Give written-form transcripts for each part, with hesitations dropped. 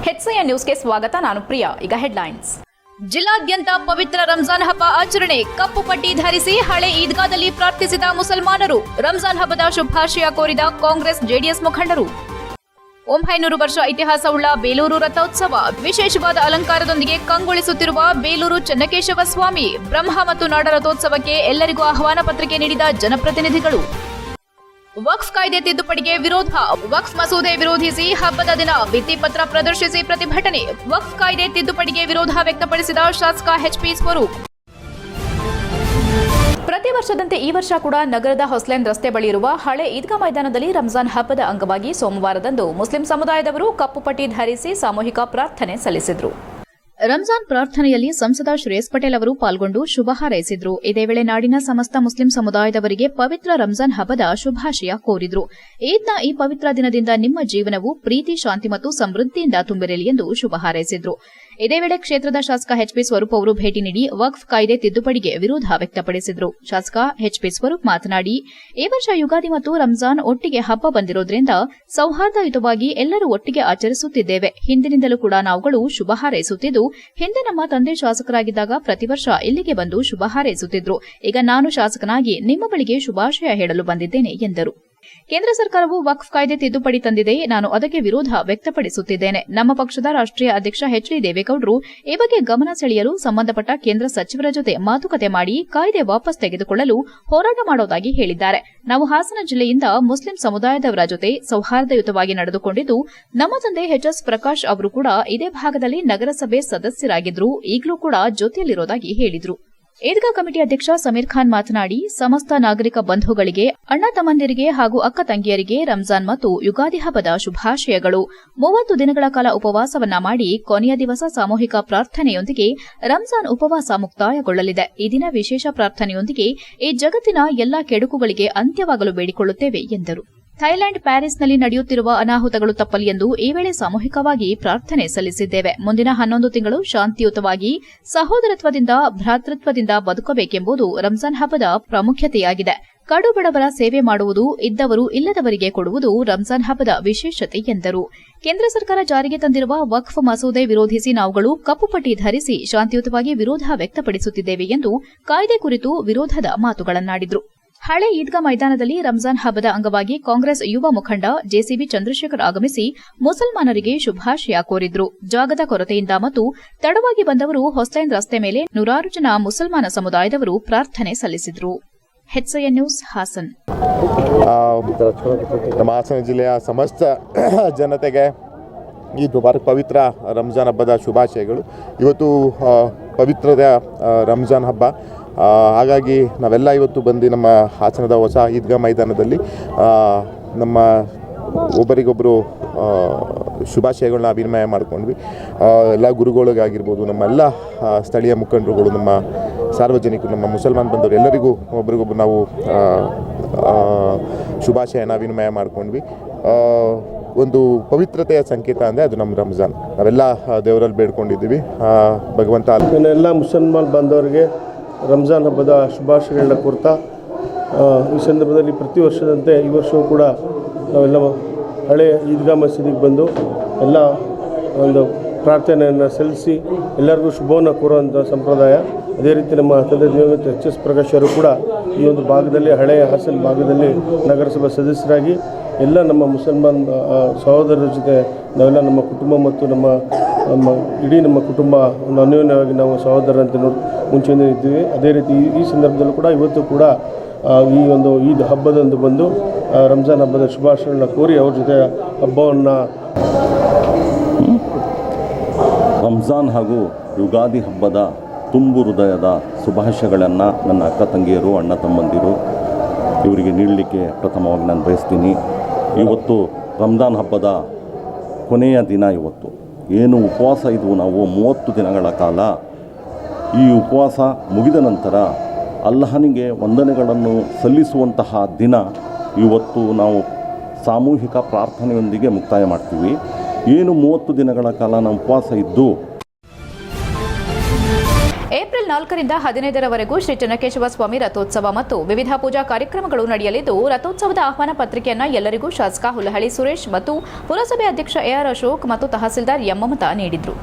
HCN ನ್ಯೂಸ್ಗೆ ಸ್ವಾಗತ. ನಾನು ಪ್ರಿಯಾ. ಈಗ ಹೆಡ್ಲೈನ್ಸ್. ಜಿಲ್ಲಾದ್ಯಂತ ಪವಿತ್ರ ರಂಜಾನ್ ಹಬ್ಬ ಆಚರಣೆ. ಕಪ್ಪು ಪಟ್ಟಿ ಧರಿಸಿ ಹಳೆ ಈದ್ಗಾದಲ್ಲಿ ಪ್ರಾರ್ಥಿಸಿದ ಮುಸಲ್ಮಾನರು. ರಂಜಾನ್ ಹಬ್ಬದ ಶುಭಾಶಯ ಕೋರಿದ ಕಾಂಗ್ರೆಸ್ ಜೆಡಿಎಸ್ ಮುಖಂಡರು. 900 ವರ್ಷ ಇತಿಹಾಸವುಳ್ಳ ಬೇಲೂರು ರಥೋತ್ಸವ. ವಿಶೇಷವಾದ ಅಲಂಕಾರದೊಂದಿಗೆ ಕಂಗೊಳಿಸುತ್ತಿರುವ ಬೇಲೂರು ಚೆನ್ನಕೇಶವ ಸ್ವಾಮಿ. ಬ್ರಹ್ಮ ಮತ್ತು ನಾಡ ರಥೋತ್ಸವಕ್ಕೆ ಎಲ್ಲರಿಗೂ ಆಹ್ವಾನ ಪತ್ರಿಕೆ ನೀಡಿದ ಜನಪ್ರತಿನಿಧಿಗಳು. ವಕ್ಫ್ ಕಾಯ್ದೆ ತಿದ್ದುಪಡಿಗೆ ವಿರೋಧ. ವಕ್ಫ್ ಮಸೂದೆ ವಿರೋಧಿಸಿ ಹಬ್ಬದ ದಿನ ಭಿತ್ತಿಪತ್ರ ಪ್ರದರ್ಶಿಸಿ ಪ್ರತಿಭಟನೆ. ವಕ್ಫ್ ಕಾಯ್ದೆ ತಿದ್ದುಪಡಿಗೆ ವಿರೋಧ ವ್ಯಕ್ತಪಡಿಸಿದ ಶಾಸಕ ಎಚ್ಪಿ ಸ್ವರೂಪ್. ಪ್ರತಿ ವರ್ಷದಂತೆ ಈ ವರ್ಷ ಕೂಡ ನಗರದ ಹೊಸ್ಲೈನ್ ರಸ್ತೆ ಬಳಿ ಇರುವ ಹಳೆ ಈದ್ಗಾ ಮೈದಾನದಲ್ಲಿ ರಂಜಾನ್ ಹಬ್ಬದ ಅಂಗವಾಗಿ ಸೋಮವಾರದಂದು ಮುಸ್ಲಿಂ ಸಮುದಾಯದವರು ಕಪ್ಪು ಪಟ್ಟಿ ಧರಿಸಿ ಸಾಮೂಹಿಕ ಪ್ರಾರ್ಥನೆ ಸಲ್ಲಿಸಿದರು. ರಂಜಾನ್ ಪ್ರಾರ್ಥನೆಯಲ್ಲಿ ಸಂಸದ ಶ್ರೇಯಸ್ ಪಟೇಲ್ ಅವರು ಪಾಲ್ಗೊಂಡು ಶುಭ ಹಾರೈಸಿದ್ರು. ಇದೇ ವೇಳೆ ನಾಡಿನ ಸಮಸ್ತ ಮುಸ್ಲಿಂ ಸಮುದಾಯದವರಿಗೆ ಪವಿತ್ರ ರಂಜಾನ್ ಹಬ್ಬದ ಶುಭಾಶಯ ಕೋರಿದ್ರು. ಈದ್ನ ಈ ಪವಿತ್ರ ದಿನದಿಂದ ನಿಮ್ಮ ಜೀವನವು ಪ್ರೀತಿ, ಶಾಂತಿ ಮತ್ತು ಸಮೃದ್ಧಿಯಿಂದ ತುಂಬಿರಲಿ ಎಂದು ಶುಭ ಹಾರೈಸಿದ್ರು. ಇದೇ ವೇಳೆ ಕ್ಷೇತ್ರದ ಶಾಸಕ ಎಚ್ಪಿ ಸ್ವರೂಪ್ ಅವರು ಭೇಟಿ ನೀಡಿ ವಕ್ಫ್ ಕಾಯ್ದೆ ತಿದ್ದುಪಡಿಗೆ ವಿರೋಧ ವ್ಯಕ್ತಪಡಿಸಿದ್ರು. ಶಾಸಕ ಎಚ್ಪಿ ಸ್ವರೂಪ್ ಮಾತನಾಡಿ, ಈ ವರ್ಷ ಯುಗಾದಿ ಮತ್ತು ರಂಜಾನ್ ಒಟ್ಟಿಗೆ ಹಬ್ಬ ಬಂದಿರೋದ್ರಿಂದ ಸೌಹಾರ್ದಯುತವಾಗಿ ಎಲ್ಲರೂ ಒಟ್ಟಿಗೆ ಆಚರಿಸುತ್ತಿದ್ದೇವೆ. ಹಿಂದಿನಿಂದಲೂ ಕೂಡ ನಾವುಗಳು ಶುಭ ಹಾರೈಸುತ್ತಿದ್ದು, ಹಿಂದೆ ನಮ್ಮ ತಂದೆ ಶಾಸಕರಾಗಿದ್ದಾಗ ಪ್ರತಿ ವರ್ಷ ಇಲ್ಲಿಗೆ ಬಂದು ಶುಭ ಹಾರೈಸುತ್ತಿದ್ರು. ಈಗ ನಾನು ಶಾಸಕನಾಗಿ ನಿಮ್ಮ ಬಳಿಗೆ ಶುಭಾಶಯ ಹೇಳಲು ಬಂದಿದ್ದೇನೆ ಎಂದರು. ಕೇಂದ್ರ ಸರ್ಕಾರವು ವಕ್ಫ್ ಕಾಯ್ದೆ ತಿದ್ದುಪಡಿ ತಂದಿದೆ. ನಾನು ಅದಕ್ಕೆ ವಿರೋಧ ವ್ಯಕ್ತಪಡಿಸುತ್ತಿದ್ದೇನೆ. ನಮ್ಮ ಪಕ್ಷದ ರಾಷ್ಟ್ರೀಯ ಅಧ್ಯಕ್ಷ ಎಚ್ಡಿ ದೇವೇಗೌಡರು ಈ ಬಗ್ಗೆ ಗಮನ ಸೆಳೆಯಲು ಸಂಬಂಧಪಟ್ಟ ಕೇಂದ್ರ ಸಚಿವರ ಜೊತೆ ಮಾತುಕತೆ ಮಾಡಿ ಕಾಯ್ದೆ ವಾಪಸ್ ತೆಗೆದುಕೊಳ್ಳಲು ಹೋರಾಟ ಮಾಡುವುದಾಗಿ ಹೇಳಿದ್ದಾರೆ. ನಾವು ಹಾಸನ ಜಿಲ್ಲೆಯಿಂದ ಮುಸ್ಲಿಂ ಸಮುದಾಯದವರ ಜೊತೆ ಸೌಹಾರ್ದಯುತವಾಗಿ ನಡೆದುಕೊಂಡಿದ್ದು, ನಮ್ಮ ತಂದೆ ಎಚ್ಎಸ್ ಪ್ರಕಾಶ್ ಅವರು ಕೂಡ ಇದೇ ಭಾಗದಲ್ಲಿ ನಗರಸಭೆ ಸದಸ್ಯರಾಗಿದ್ರು. ಈಗಲೂ ಕೂಡ ಜೊತೆಯಲ್ಲಿರೋದಾಗಿ ಹೇಳಿದರು. ಈದ್ಗಾ ಕಮಿಟಿ ಅಧ್ಯಕ್ಷ ಸಮೀರ್ ಖಾನ್ ಮಾತನಾಡಿ, ಸಮಸ್ತ ನಾಗರಿಕ ಬಂಧುಗಳಿಗೆ, ಅಣ್ಣ ತಮ್ಮಂದಿರಿಗೆ ಹಾಗೂ ಅಕ್ಕ ತಂಗಿಯರಿಗೆ ರಂಜಾನ್ ಮತ್ತು ಯುಗಾದಿ ಹಬ್ಬದ ಶುಭಾಶಯಗಳು. 30 ದಿನಗಳ ಕಾಲ ಉಪವಾಸವನ್ನ ಮಾಡಿ ಕೊನೆಯ ದಿವಸ ಸಾಮೂಹಿಕ ಪ್ರಾರ್ಥನೆಯೊಂದಿಗೆ ರಂಜಾನ್ ಉಪವಾಸ ಮುಕ್ತಾಯಗೊಳ್ಳಲಿದೆ. ಈ ದಿನ ವಿಶೇಷ ಪ್ರಾರ್ಥನೆಯೊಂದಿಗೆ ಈ ಜಗತ್ತಿನ ಎಲ್ಲಾ ಕೆಡುಕುಗಳಿಗೆ ಅಂತ್ಯವಾಗಲು ಬೇಡಿಕೊಳ್ಳುತ್ತೇವೆ ಎಂದರು. ಥೈಲ್ಯಾಂಡ್ ಪ್ಯಾರಿಸ್ನಲ್ಲಿ ನಡೆಯುತ್ತಿರುವ ಅನಾಹುತಗಳು ತಪ್ಪಲಿ ಎಂದು ಈ ವೇಳೆ ಸಾಮೂಹಿಕವಾಗಿ ಪ್ರಾರ್ಥನೆ ಸಲ್ಲಿಸಿದ್ದೇವೆ. ಮುಂದಿನ 11 ತಿಂಗಳು ಶಾಂತಿಯುತವಾಗಿ ಸಹೋದರತ್ವದಿಂದ ಭ್ರಾತೃತ್ವದಿಂದ ಬದುಕಬೇಕೆಂಬುದು ರಂಜಾನ್ ಹಬ್ಬದ ಪ್ರಾಮುಖ್ಯತೆಯಾಗಿದೆ. ಕಡು ಬಡವರ ಸೇವೆ ಮಾಡುವುದು, ಇದ್ದವರು ಇಲ್ಲದವರಿಗೆ ಕೊಡುವುದು ರಂಜಾನ್ ಹಬ್ಬದ ವಿಶೇಷತೆ ಎಂದರು. ಕೇಂದ್ರ ಸರ್ಕಾರ ಜಾರಿಗೆ ತಂದಿರುವ ವಕ್ಫ್ ಮಸೂದೆ ವಿರೋಧಿಸಿ ನಾವುಗಳು ಕಪ್ಪು ಪಟ್ಟಿ ಧರಿಸಿ ಶಾಂತಿಯುತವಾಗಿ ವಿರೋಧ ವ್ಯಕ್ತಪಡಿಸುತ್ತಿದ್ದೇವೆ ಎಂದು ಕಾಯ್ದೆ ಕುರಿತು ವಿರೋಧದ ಮಾತುಗಳನ್ನಾಡಿದರು. ಹಳೆ ಈದ್ಗಾ ಮೈದಾನದಲ್ಲಿ ರಂಜಾನ್ ಹಬ್ಬದ ಅಂಗವಾಗಿ ಕಾಂಗ್ರೆಸ್ ಯುವ ಮುಖಂಡ ಜೆಸಿಬಿ ಚಂದ್ರಶೇಖರ್ ಆಗಮಿಸಿ ಮುಸಲ್ಮಾನರಿಗೆ ಶುಭಾಶಯ ಕೋರಿದ್ರು. ಜಾಗದ ಕೊರತೆಯಿಂದ ಮತ್ತು ತಡವಾಗಿ ಬಂದವರು ಹೊಸ್ಲೈನ್ ರಸ್ತೆ ಮೇಲೆ ನೂರಾರು ಜನ ಮುಸಲ್ಮಾನ ಸಮುದಾಯದವರು ಪ್ರಾರ್ಥನೆ ಸಲ್ಲಿಸಿದರು. HCN news Hassan. ನಮ್ಮ ಹಾಸನ ಜಿಲ್ಲೆಯ ಸಮಸ್ತ ಜನತೆಗೆ ಈ ಪವಿತ್ರ ರಂಜಾನ್ ಹಬ್ಬದ ಶುಭಾಶಯಗಳು. ಇವತ್ತು ಪವಿತ್ರದ ರಂಜಾನ್ ಹಬ್ಬ, ಹಾಗಾಗಿ ನಾವೆಲ್ಲ ಇವತ್ತು ಬಂದು ನಮ್ಮ ಹಾಸನದ ಹೊಸ ಈದ್ಗಾ ಮೈದಾನದಲ್ಲಿ ನಮ್ಮ ಒಬ್ಬರಿಗೊಬ್ಬರು ಶುಭಾಶಯಗಳನ್ನ ವಿನಿಮಯ ಮಾಡ್ಕೊಂಡ್ವಿ. ಎಲ್ಲ ಗುರುಗಳಿಗಾಗಿರ್ಬೋದು, ನಮ್ಮೆಲ್ಲ ಸ್ಥಳೀಯ ಮುಖಂಡರುಗಳು, ನಮ್ಮ ಸಾರ್ವಜನಿಕರು, ನಮ್ಮ ಮುಸಲ್ಮಾನ್ ಬಂದವರು ಎಲ್ಲರಿಗೂ ಒಬ್ರಿಗೊಬ್ಬರು ನಾವು ಶುಭಾಶಯನ ವಿನಿಮಯ ಮಾಡ್ಕೊಂಡ್ವಿ. ಒಂದು ಪವಿತ್ರತೆಯ ಸಂಕೇತ ಅಂದರೆ ಅದು ನಮ್ಮ ರಂಜಾನ್. ನಾವೆಲ್ಲ ದೇವರಲ್ಲಿ ಬೇಡ್ಕೊಂಡಿದ್ದೀವಿ. ಭಗವಂತ ಎಲ್ಲ ಮುಸಲ್ಮಾನ್ ಬಾಂಧವರಿಗೆ ರಂಜಾನ್ ಹಬ್ಬದ ಶುಭಾಶಯಗಳನ್ನ ಕೋರ್ತಾ, ಈ ಸಂದರ್ಭದಲ್ಲಿ ಪ್ರತಿ ವರ್ಷದಂತೆ ಈ ವರ್ಷವೂ ಕೂಡ ನಾವೆಲ್ಲ ಹಳೆಯ ಈದ್ಗಾ ಮಸೀದಿಗೆ ಬಂದು ಎಲ್ಲ ಒಂದು ಪ್ರಾರ್ಥನೆಯನ್ನು ಸಲ್ಲಿಸಿ ಎಲ್ಲರಿಗೂ ಶುಭವನ್ನು ಕೋರುವಂಥ ಸಂಪ್ರದಾಯ. ಅದೇ ರೀತಿ ನಮ್ಮ ತಂದೆ ದಿವಂಗತ ಎಚ್.ಎಸ್. ಪ್ರಕಾಶ್ ಅವರು ಕೂಡ ಈ ಒಂದು ಭಾಗದಲ್ಲಿ, ಹಳೆಯ ಹಾಸನ ಭಾಗದಲ್ಲಿ ನಗರಸಭಾ ಸದಸ್ಯರಾಗಿ ಎಲ್ಲ ನಮ್ಮ ಮುಸಲ್ಮಾನ್ ಸಹೋದರರ ಜೊತೆ ನಾವೆಲ್ಲ ನಮ್ಮ ಕುಟುಂಬ ಮತ್ತು ನಮ್ಮ ಇಡೀ ನಮ್ಮ ಕುಟುಂಬ ಒಂದು ಅನ್ಯೋನ್ಯವಾಗಿ ನಾವು ಸಹೋದರರಂತೆ ಮುಂಚೆಯಿಂದ ಇದ್ದೀವಿ. ಅದೇ ರೀತಿ ಈ ಸಂದರ್ಭದಲ್ಲೂ ಕೂಡ ಇವತ್ತು ಕೂಡ ಈ ಒಂದು ಈದ್ ಹಬ್ಬದಂದು ಬಂದು ರಂಜಾನ್ ಹಬ್ಬದ ಶುಭಾಶಯಗಳನ್ನ ಕೋರಿ ಅವ್ರ ಜೊತೆ ಹಬ್ಬವನ್ನು ರಂಜಾನ್ ಹಾಗೂ ಯುಗಾದಿ ಹಬ್ಬದ ತುಂಬು ಹೃದಯದ ಶುಭಾಶಯಗಳನ್ನು ನನ್ನ ಅಕ್ಕ ತಂಗಿಯರು, ಅಣ್ಣ ತಮ್ಮಂದಿರು ಇವರಿಗೆ ನೀಡಲಿಕ್ಕೆ ಪ್ರಥಮವಾಗಿ ನಾನು ಬಯಸ್ತೀನಿ. ಇವತ್ತು ರಂಜಾನ್ ಹಬ್ಬದ ಕೊನೆಯ ದಿನ. ಇವತ್ತು ಏನು ಉಪವಾಸ ಇದ್ವು ನಾವು 30 ದಿನಗಳ ಕಾಲ, ಈ ಉಪವಾಸ ಮುಗಿದ ನಂತರ ಅಲ್ಲಾಹನಿಗೆ ವಂದನೆಗಳನ್ನು ಸಲ್ಲಿಸುವಂತಹ ದಿನ ಇವತ್ತು. ನಾವು ಸಾಮೂಹಿಕ ಪ್ರಾರ್ಥನೆಯೊಂದಿಗೆ ಮುಕ್ತಾಯ ಮಾಡ್ತೀವಿ. ಏನು 30 ದಿನಗಳ ಕಾಲ ನಾವು ಉಪವಾಸ ಇದ್ದು ಏಪ್ರಿಲ್ 4ರಿಂದ 15ರವರೆಗೂ ಶ್ರೀ ಚೆನ್ನಕೇಶವ ಸ್ವಾಮಿ ರಥೋತ್ಸವ ಮತ್ತು ವಿವಿಧ ಪೂಜಾ ಕಾರ್ಯಕ್ರಮಗಳು ನಡೆಯಲಿದ್ದು, ರಥೋತ್ಸವದ ಆಹ್ವಾನ ಪತ್ರಿಕೆಯನ್ನು ಎಲ್ಲರಿಗೂ ಶಾಸಕ ಹುಲಹಳ್ಳಿ ಸುರೇಶ್ ಮತ್ತು ಪುರಸಭೆ ಅಧ್ಯಕ್ಷ ಎಆರ್ ಅಶೋಕ್ ಮತ್ತು ತಹಸೀಲ್ದಾರ್ ಎಂ ಮಮತಾ ನೀಡಿದರು.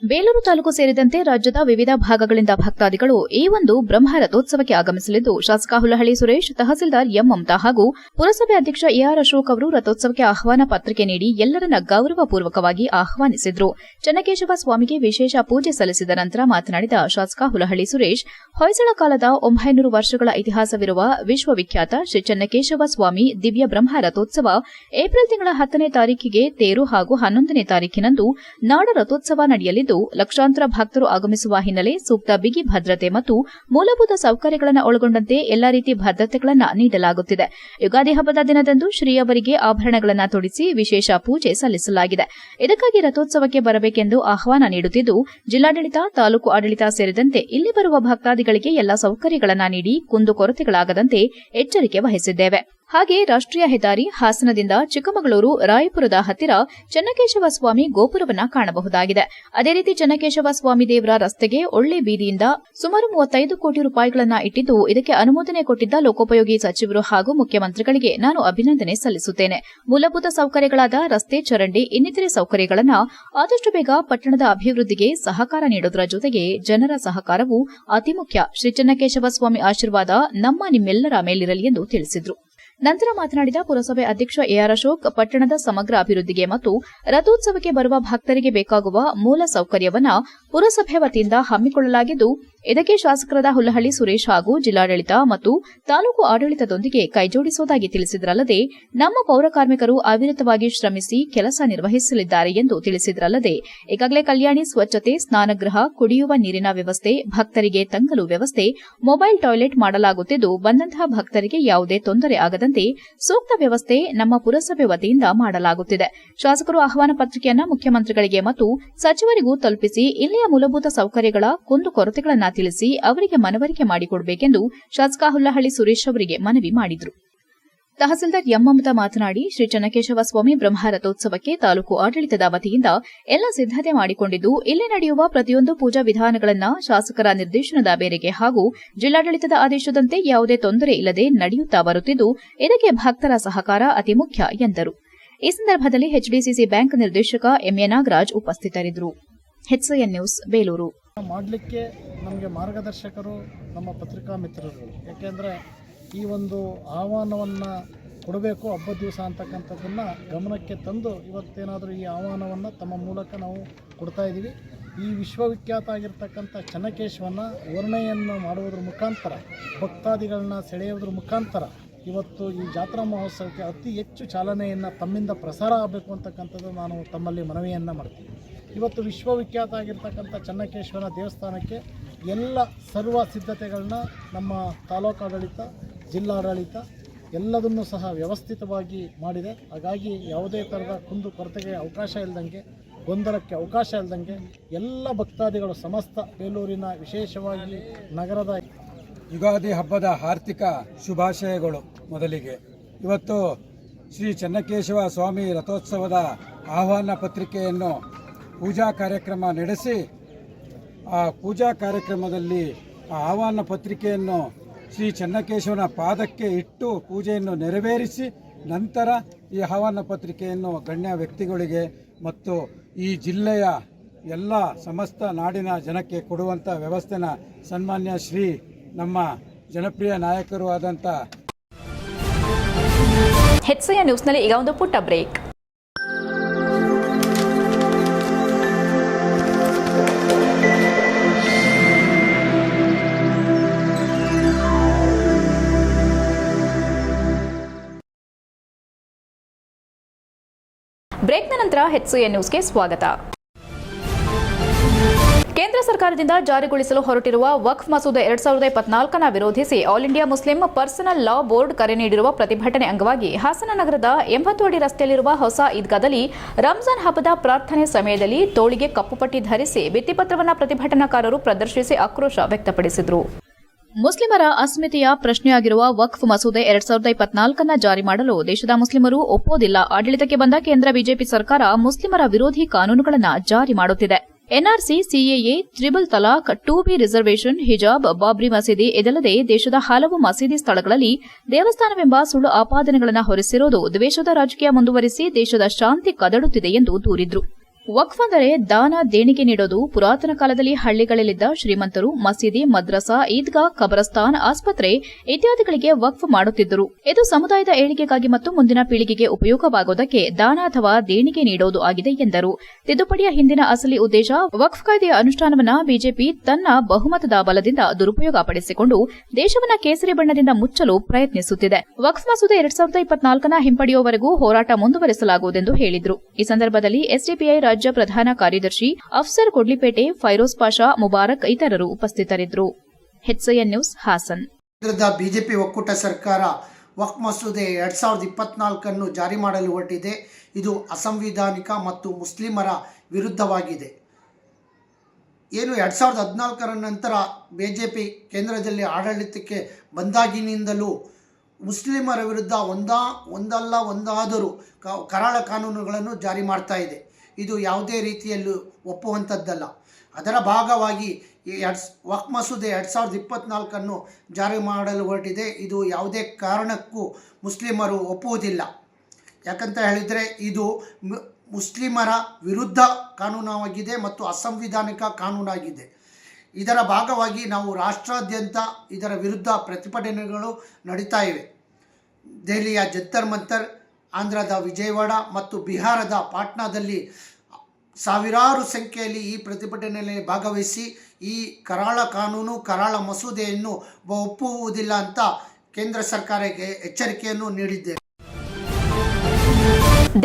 ಬೇಲೂರು ತಾಲೂಕು ಸೇರಿದಂತೆ ರಾಜ್ಯದ ವಿವಿಧ ಭಾಗಗಳಿಂದ ಭಕ್ತಾದಿಗಳು ಈ ಒಂದು ಬ್ರಹ್ಮ ರಥೋತ್ಸವಕ್ಕೆ ಆಗಮಿಸಲಿದ್ದು, ಶಾಸಕ ಹುಲಹಳ್ಳಿ ಸುರೇಶ್, ತಹಸೀಲ್ದಾರ್ ಎಂ ಮಮತಾ ಹಾಗೂ ಪುರಸಭೆ ಅಧ್ಯಕ್ಷ ಎಆರ್ ಅಶೋಕ್ ಅವರು ರಥೋತ್ಸವಕ್ಕೆ ಆಹ್ವಾನ ಪತ್ರಿಕೆ ನೀಡಿ ಎಲ್ಲರನ್ನ ಗೌರವಪೂರ್ವಕವಾಗಿ ಆಹ್ವಾನಿಸಿದ್ರು. ಚೆನ್ನಕೇಶವ ಸ್ವಾಮಿಗೆ ವಿಶೇಷ ಪೂಜೆ ಸಲ್ಲಿಸಿದ ನಂತರ ಮಾತನಾಡಿದ ಶಾಸಕ ಹುಲಹಳ್ಳಿ ಸುರೇಶ್, ಹೊಯ್ಸಳ ಕಾಲದ 900 ವರ್ಷಗಳ ಇತಿಹಾಸವಿರುವ ವಿಶ್ವವಿಖ್ಯಾತ ಶ್ರೀ ಚೆನ್ನಕೇಶವ ಸ್ವಾಮಿ ದಿವ್ಯ ಬ್ರಹ್ಮ ರಥೋತ್ಸವ ಏಪ್ರಿಲ್ ತಿಂಗಳ 10ನೇ ತಾರೀಖಿಗೆ ತೇರು ಹಾಗೂ 11ನೇ ತಾರೀಖಿನಂದು ನಾಡ ರಥೋತ್ಸವ ನಡೆಯಲಿದ್ದು, ಲಕ್ಷಾಂತರ ಭಕ್ತರು ಆಗಮಿಸುವ ಹಿನ್ನೆಲೆ ಸೂಕ್ತ ಬಿಗಿ ಭದ್ರತೆ ಮತ್ತು ಮೂಲಭೂತ ಸೌಕರ್ಯಗಳನ್ನು ಒಳಗೊಂಡಂತೆ ಎಲ್ಲಾ ರೀತಿ ಭದ್ರತೆಗಳನ್ನು ನೀಡಲಾಗುತ್ತಿದೆ. ಯುಗಾದಿ ಹಬ್ಬದ ದಿನದಂದು ಶ್ರೀಯವರಿಗೆ ಆಭರಣಗಳನ್ನು ತೊಡಿಸಿ ವಿಶೇಷ ಪೂಜೆ ಸಲ್ಲಿಸಲಾಗಿದೆ. ಇದಕ್ಕಾಗಿ ರಥೋತ್ಸವಕ್ಕೆ ಬರಬೇಕೆಂದು ಆಹ್ವಾನ ನೀಡುತ್ತಿದ್ದು, ಜಿಲ್ಲಾಡಳಿತ, ತಾಲೂಕು ಆಡಳಿತ ಸೇರಿದಂತೆ ಇಲ್ಲಿ ಬರುವ ಭಕ್ತಾದಿಗಳಿಗೆ ಎಲ್ಲಾ ಸೌಕರ್ಯಗಳನ್ನು ನೀಡಿ ಕುಂದುಕೊರತೆಗಳಾಗದಂತೆ ಎಚ್ಚರಿಕೆ ವಹಿಸಿದ್ದೇವೆ. ಹಾಗೆ ರಾಷ್ಟ್ರೀಯ ಹೆದ್ದಾರಿ ಹಾಸನದಿಂದ ಚಿಕ್ಕಮಗಳೂರು ರಾಯಪುರದ ಹತ್ತಿರ ಚೆನ್ನಕೇಶವ ಸ್ವಾಮಿ ಗೋಪುರವನ್ನ ಕಾಣಬಹುದಾಗಿದೆ. ಅದೇ ರೀತಿ ಚೆನ್ನಕೇಶವ ಸ್ವಾಮಿ ದೇವರ ರಸ್ತೆಗೆ ಒಳ್ಳೆ ಬೀದಿಯಿಂದ ಸುಮಾರು 35 ಕೋಟಿ ರೂಪಾಯಿಗಳನ್ನು ಇಟ್ಟಿದ್ದು, ಇದಕ್ಕೆ ಅನುಮೋದನೆ ಕೊಟ್ಟಿದ್ದ ಲೋಕೋಪಯೋಗಿ ಸಚಿವರು ಹಾಗೂ ಮುಖ್ಯಮಂತ್ರಿಗಳಿಗೆ ನಾನು ಅಭಿನಂದನೆ ಸಲ್ಲಿಸುತ್ತೇನೆ. ಮೂಲಭೂತ ಸೌಕರ್ಯಗಳಾದ ರಸ್ತೆ, ಚರಂಡಿ ಇನ್ನಿತರೆ ಸೌಕರ್ಯಗಳನ್ನು ಆದಷ್ಟು ಬೇಗ ಪಟ್ಟಣದ ಅಭಿವೃದ್ಧಿಗೆ ಸಹಕಾರ ನೀಡುವುದರ ಜೊತೆಗೆ ಜನರ ಸಹಕಾರವು ಅತಿ ಮುಖ್ಯ. ಶ್ರೀ ಚೆನ್ನಕೇಶವ ಸ್ವಾಮಿ ಆಶೀರ್ವಾದ ನಿಮ್ಮೆಲ್ಲರ ಮೇಲಿರಲಿ ಎಂದು ತಿಳಿಸಿದರು. ನಂತರ ಮಾತನಾಡಿದ ಪುರಸಭೆ ಅಧ್ಯಕ್ಷ ಎಆರ್ ಅಶೋಕ್, ಪಟ್ಟಣದ ಸಮಗ್ರ ಅಭಿವೃದ್ಧಿಗೆ ಮತ್ತು ರಥೋತ್ಸವಕ್ಕೆ ಬರುವ ಭಕ್ತರಿಗೆ ಬೇಕಾಗುವ ಮೂಲ ಸೌಕರ್ಯವನ್ನು ಪುರಸಭೆ ವತಿಯಿಂದ ಹಮ್ಮಿಕೊಳ್ಳಲಾಗಿದ್ದು, ಇದಕ್ಕೆ ಶಾಸಕರಾದ ಹುಲಹಳ್ಳಿ ಸುರೇಶ್ ಹಾಗೂ ಜಿಲ್ಲಾಡಳಿತ ಮತ್ತು ತಾಲೂಕು ಆಡಳಿತದೊಂದಿಗೆ ಕೈಜೋಡಿಸುವುದಾಗಿ ತಿಳಿಸಿದರಲ್ಲದೆ, ನಮ್ಮ ಪೌರ ಕಾರ್ಮಿಕರು ಅವಿರತವಾಗಿ ಶ್ರಮಿಸಿ ಕೆಲಸ ನಿರ್ವಹಿಸಲಿದ್ದಾರೆ ಎಂದು ತಿಳಿಸಿದರಲ್ಲದೆ, ಈಗಾಗಲೇ ಕಲ್ಯಾಣಿ ಸ್ವಚ್ಛತೆ, ಸ್ನಾನಗೃಹ, ಕುಡಿಯುವ ನೀರಿನ ವ್ಯವಸ್ಥೆ, ಭಕ್ತರಿಗೆ ತಂಗಲು ವ್ಯವಸ್ಥೆ, ಮೊಬೈಲ್ ಟಾಯ್ಲೆಟ್ ಮಾಡಲಾಗುತ್ತಿದ್ದು, ಬಂದಂತಹ ಭಕ್ತರಿಗೆ ಯಾವುದೇ ತೊಂದರೆ ಆಗದಂತೆ ಸೂಕ್ತ ವ್ಯವಸ್ಥೆ ನಮ್ಮ ಪುರಸಭೆ ವತಿಯಿಂದ ಮಾಡಲಾಗುತ್ತಿದೆ. ಶಾಸಕರು ಆಹ್ವಾನ ಪತ್ರಿಕೆಯನ್ನು ಮುಖ್ಯಮಂತ್ರಿಗಳಿಗೆ ಮತ್ತು ಸಚಿವರಿಗೂ ತಲುಪಿಸಿ ಇಲ್ಲಿಯ ಮೂಲಭೂತ ಸೌಕರ್ಯಗಳ ಕುಂದುಕೊರತೆಗಳನ್ನು ತಿಳಿಸಿ ಅವರಿಗೆ ಮನವರಿಕೆ ಮಾಡಿಕೊಡಬೇಕೆಂದು ಶಾಸಕ ಹುಲ್ಲಹಳ್ಳಿ ಸುರೇಶ್ ಅವರಿಗೆ ಮನವಿ ಮಾಡಿದರು. ತಹಸೀಲ್ದಾರ್ ಎಂ ಮಮತಾ ಮಾತನಾಡಿ, ಶ್ರೀ ಚೆನ್ನಕೇಶವ ಸ್ವಾಮಿ ಬ್ರಹ್ಮ ರಥೋತ್ಸವಕ್ಕೆ ತಾಲೂಕು ಆಡಳಿತದ ವತಿಯಿಂದ ಎಲ್ಲ ಸಿದ್ದತೆ ಮಾಡಿಕೊಂಡಿದ್ದು, ಇಲ್ಲಿ ನಡೆಯುವ ಪ್ರತಿಯೊಂದು ಪೂಜಾ ವಿಧಾನಗಳನ್ನು ಶಾಸಕರ ನಿರ್ದೇಶನದ ಮೇರೆಗೆ ಹಾಗೂ ಜಿಲ್ಲಾಡಳಿತದ ಆದೇಶದಂತೆ ಯಾವುದೇ ತೊಂದರೆ ಇಲ್ಲದೆ ನಡೆಯುತ್ತಾ ಬರುತ್ತಿದ್ದು, ಇದಕ್ಕೆ ಭಕ್ತರ ಸಹಕಾರ ಅತಿ ಮುಖ್ಯ ಎಂದರು. ಈ ಸಂದರ್ಭದಲ್ಲಿ ಎಚ್ಡಿಸಿಸಿ ಬ್ಯಾಂಕ್ ನಿರ್ದೇಶಕ ಎಂಎ ನಾಗರಾಜ್ ಉಪಸ್ಥಿತರಿದ್ದರು. HCN news, Belur. ಮಾಡಲಿಕ್ಕೆ ನಮಗೆ ಮಾರ್ಗದರ್ಶಕರು ನಮ್ಮ ಪತ್ರಿಕಾ ಮಿತ್ರರು. ಯಾಕೆಂದರೆ ಈ ಒಂದು ಆಹ್ವಾನವನ್ನು ಕೊಡಬೇಕು ಹಬ್ಬದ ದಿವಸ ಅಂತಕ್ಕಂಥದ್ದನ್ನು ಗಮನಕ್ಕೆ ತಂದು ಇವತ್ತೇನಾದರೂ ಈ ಆಹ್ವಾನವನ್ನು ತಮ್ಮ ಮೂಲಕ ನಾವು ಕೊಡ್ತಾ ಇದ್ದೀವಿ. ಈ ವಿಶ್ವವಿಖ್ಯಾತ ಆಗಿರ್ತಕ್ಕಂಥ ಚೆನ್ನಕೇಶವನ ವರ್ಣೆಯನ್ನು ಮಾಡುವುದರ ಮುಖಾಂತರ, ಭಕ್ತಾದಿಗಳನ್ನ ಸೆಳೆಯುವುದರ ಮುಖಾಂತರ ಇವತ್ತು ಈ ಜಾತ್ರಾ ಮಹೋತ್ಸವಕ್ಕೆ ಅತಿ ಹೆಚ್ಚು ಚಾಲನೆಯನ್ನು ತಮ್ಮಿಂದ ಪ್ರಸಾರ ಆಗಬೇಕು ಅಂತಕ್ಕಂಥದ್ದು ನಾನು ತಮ್ಮಲ್ಲಿ ಮನವಿಯನ್ನು ಮಾಡ್ತೀನಿ. ಇವತ್ತು ವಿಶ್ವವಿಖ್ಯಾತ ಆಗಿರ್ತಕ್ಕಂಥ ಚೆನ್ನಕೇಶವನ ದೇವಸ್ಥಾನಕ್ಕೆ ಎಲ್ಲ ಸರ್ವ ಸಿದ್ಧತೆಗಳನ್ನ ನಮ್ಮ ತಾಲೂಕಾಡಳಿತ, ಜಿಲ್ಲಾಡಳಿತ ಎಲ್ಲದನ್ನೂ ಸಹ ವ್ಯವಸ್ಥಿತವಾಗಿ ಮಾಡಿದೆ. ಹಾಗಾಗಿ ಯಾವುದೇ ಥರದ ಕುಂದು ಕೊರತೆಗೆ ಅವಕಾಶ ಇಲ್ಲದಂಗೆ, ಗೊಂದಲಕ್ಕೆ ಅವಕಾಶ ಇಲ್ಲದಂಗೆ ಎಲ್ಲ ಭಕ್ತಾದಿಗಳು ಸಮಸ್ತ ಬೇಲೂರಿನ, ವಿಶೇಷವಾಗಿ ನಗರದ ಯುಗಾದಿ ಹಬ್ಬದ ಆರ್ಥಿಕ ಶುಭಾಶಯಗಳು. ಮೊದಲಿಗೆ ಇವತ್ತು ಶ್ರೀ ಚೆನ್ನಕೇಶವ ಸ್ವಾಮಿ ರಥೋತ್ಸವದ ಆಹ್ವಾನ ಪತ್ರಿಕೆಯನ್ನು ಪೂಜಾ ಕಾರ್ಯಕ್ರಮ ನಡೆಸಿ, ಆ ಪೂಜಾ ಕಾರ್ಯಕ್ರಮದಲ್ಲಿ ಆ ಆಹ್ವಾನ ಪತ್ರಿಕೆಯನ್ನು ಶ್ರೀ ಚೆನ್ನಕೇಶವನ ಪಾದಕ್ಕೆ ಇಟ್ಟು ಪೂಜೆಯನ್ನು ನೆರವೇರಿಸಿ, ನಂತರ ಈ ಆಹ್ವಾನ ಪತ್ರಿಕೆಯನ್ನು ಗಣ್ಯ ವ್ಯಕ್ತಿಗಳಿಗೆ ಮತ್ತು ಈ ಜಿಲ್ಲೆಯ ಎಲ್ಲ ಸಮಸ್ತ ನಾಡಿನ ಜನಕ್ಕೆ ಕೊಡುವಂಥ ವ್ಯವಸ್ಥೆನ ಸನ್ಮಾನ್ಯ ಶ್ರೀ ನಮ್ಮ ಜನಪ್ರಿಯ ನಾಯಕರು ಆದಂಥ ಎಚ್ಸಿಎನ್ ನ್ಯೂಸ್ನಲ್ಲಿ ಈಗ ಒಂದು ಪುಟ್ಟ ಬ್ರೇಕ್. ಬ್ರೇಕ್ನ ನಂತರ ಎಚ್ಸಿಎನ್ ನ್ಯೂಸ್ಗೆ ಸ್ವಾಗತ. ಕೇಂದ್ರ ಸರ್ಕಾರದಿಂದ ಜಾರಿಗೊಳಿಸಲು ಹೊರಟಿರುವ ವಕ್ಫ್ ಮಸೂದೆ 2024ನ ವಿರೋಧಿಸಿ all India Muslim personal law board ಕರೆ ನೀಡಿರುವ ಪ್ರತಿಭಟನೆ ಅಂಗವಾಗಿ ಹಾಸನ ನಗರದ 80 ಅಡಿ ರಸ್ತೆಯಲ್ಲಿರುವ ಹೊಸ ಈದ್ಗಾದಲ್ಲಿ ರಂಜಾನ್ ಹಬ್ಬದ ಪ್ರಾರ್ಥನೆ ಸಮಯದಲ್ಲಿ ತೋಳಿಗೆ ಕಪ್ಪು ಪಟ್ಟಿ ಧರಿಸಿ ಭಿತ್ತಿಪತ್ರವನ್ನು ಪ್ರತಿಭಟನಾಕಾರರು ಪ್ರದರ್ಶಿಸಿ ಆಕ್ರೋಶ ವ್ಯಕ್ತಪಡಿಸಿದರು. ಮುಸ್ಲಿಮರ ಅಸ್ಮಿತೆಯ ಪ್ರಶ್ನೆಯಾಗಿರುವ ವಕ್ಫ್ ಮಸೂದೆ 2024ನ್ನ ಜಾರಿ ಮಾಡಲು ದೇಶದ ಮುಸ್ಲಿಮರು ಒಪ್ಪೋದಿಲ್ಲ. ಆಡಳಿತಕ್ಕೆ ಬಂದ ಕೇಂದ್ರ ಬಿಜೆಪಿ ಸರ್ಕಾರ ಮುಸ್ಲಿಮರ ವಿರೋಧಿ ಕಾನೂನುಗಳನ್ನು ಜಾರಿ ಮಾಡುತ್ತಿದೆ. ಎನ್ಆರ್ಸಿ, ಸಿಎಎ, ತ್ರಿಬಲ್ ತಲಾಕ್, 2B ರಿಸರ್ವೇಷನ್, ಹಿಜಾಬ್, ಬಾಬ್ರಿ ಮಸೀದಿ ಇದಲ್ಲದೆ ದೇಶದ ಹಲವು ಮಸೀದಿ ಸ್ಥಳಗಳಲ್ಲಿ ದೇವಸ್ಥಾನವೆಂಬ ಸುಳ್ಳು ಆಪಾದನೆಗಳನ್ನು ಹೊರಿಸಿರುವುದು ದ್ವೇಷದ ರಾಜಕೀಯ ಮುಂದುವರಿಸಿ ದೇಶದ ಶಾಂತಿ ಕದಡುತ್ತಿದೆ ಎಂದು ದೂರಿದ್ರು. ವಕ್ಫ್ ಅಂದರೆ ದಾನ, ದೇಣಿಗೆ ನೀಡೋದು. ಪುರಾತನ ಕಾಲದಲ್ಲಿ ಹಳ್ಳಿಗಳಲ್ಲಿದ್ದ ಶ್ರೀಮಂತರು ಮಸೀದಿ, ಮದ್ರಸಾ, ಈದ್ಗಾ, ಕಬರಸ್ತಾನ್, ಆಸ್ಪತ್ರೆ ಇತ್ಯಾದಿಗಳಿಗೆ ವಕ್ಫ್ ಮಾಡುತ್ತಿದ್ದರು. ಇದು ಸಮುದಾಯದ ಏಳಿಗೆಗಾಗಿ ಮತ್ತು ಮುಂದಿನ ಪೀಳಿಗೆಗೆ ಉಪಯೋಗವಾಗುವುದಕ್ಕೆ ದಾನ ಅಥವಾ ದೇಣಿಗೆ ನೀಡೋದು ಆಗಿದೆ ಎಂದರು. ತಿದ್ದುಪಡಿಯ ಹಿಂದಿನ ಅಸಲಿ ಉದ್ದೇಶ ವಕ್ಫ್ ಕಾಯ್ದೆಯ ಅನುಷ್ಠಾನವನ್ನ ಬಿಜೆಪಿ ತನ್ನ ಬಹುಮತದ ಬಲದಿಂದ ದುರುಪಯೋಗಪಡಿಸಿಕೊಂಡು ದೇಶವನ್ನ ಕೇಸರಿ ಬಣ್ಣದಿಂದ ಮುಚ್ಚಲು ಪ್ರಯತ್ನಿಸುತ್ತಿದೆ. ವಕ್ಫ್ ಮಸೂದೆ 2024ನ ಹಿಂಪಡೆಯುವವರೆಗೂ ಹೋರಾಟ ಮುಂದುವರೆಸಲಾಗುವುದೆಂದು ಹೇಳಿದರು. ಈ ಸಂದರ್ಭದಲ್ಲಿ ಎಸ್ಡಿಪಿಐ ರಾಜ್ಯ ಪ್ರಧಾನ ಕಾರ್ಯದರ್ಶಿ ಅಫ್ಸರ್ ಕೊಡ್ಲಿಪೇಟೆ, ಫೈರೋಜ್ ಪಾಷಾ, ಮುಬಾರಕ್ ಇತರರು ಉಪಸ್ಥಿತರಿದ್ದರು. HCN news, Haasan. ಬಿಜೆಪಿ ಒಕ್ಕೂಟ ಸರ್ಕಾರ ವಕ್ಫ್ ಮಸೂದೆ 2024 ಜಾರಿ ಮಾಡಲು ಹೊರಟಿದೆ. ಇದು ಅಸಂವಿಧಾನಿಕ ಮತ್ತು ಮುಸ್ಲಿಮರ ವಿರುದ್ಧವಾಗಿದೆ. ಏನು 2014 ನಂತರ ಬಿಜೆಪಿ ಕೇಂದ್ರದಲ್ಲಿ ಆಡಳಿತಕ್ಕೆ ಬಂದಾಗಿನಿಂದಲೂ ಮುಸ್ಲಿಮರ ವಿರುದ್ಧ ಒಂದಾದರೂ ಕರಾಳ ಕಾನೂನುಗಳನ್ನು ಜಾರಿ ಮಾಡ್ತಾ ಇದೆ. ಇದು ಯಾವುದೇ ರೀತಿಯಲ್ಲೂ ಒಪ್ಪುವಂಥದ್ದಲ್ಲ. ಅದರ ಭಾಗವಾಗಿ ವಕ್ಫ್ ಮಸೂದೆ 2024 ಜಾರಿ ಮಾಡಲು ಹೊರಟಿದೆ. ಇದು ಯಾವುದೇ ಕಾರಣಕ್ಕೂ ಮುಸ್ಲಿಮರು ಒಪ್ಪುವುದಿಲ್ಲ. ಯಾಕಂತ ಹೇಳಿದರೆ ಇದು ಮುಸ್ಲಿಮರ ವಿರುದ್ಧ ಕಾನೂನಾಗಿದೆ ಮತ್ತು ಅಸಂವಿಧಾನಿಕ ಕಾನೂನಾಗಿದೆ. ಇದರ ಭಾಗವಾಗಿ ನಾವು ರಾಷ್ಟ್ರಾದ್ಯಂತ ಇದರ ವಿರುದ್ಧ ಪ್ರತಿಭಟನೆಗಳು ನಡೀತಾ ಇವೆ. ದೆಹಲಿಯ ಜಂತರ್ ಮಂತರ್, ಆಂಧ್ರದ ವಿಜಯವಾಡ ಮತ್ತು ಬಿಹಾರದ ಪಾಟ್ನಾದಲ್ಲಿ ಸಾವಿರಾರು ಸಂಖ್ಯೆಯಲ್ಲಿ ಈ ಪ್ರತಿಭಟನೆಯಲ್ಲಿ ಭಾಗವಹಿಸಿ ಈ ಕರಾಳ ಮಸೂದೆಯನ್ನು ಒಪ್ಪುವುದಿಲ್ಲ ಅಂತ ಕೇಂದ್ರ ಸರ್ಕಾರಕ್ಕೆ ಎಚ್ಚರಿಕೆಯನ್ನು ನೀಡಿದ್ದೇವೆ.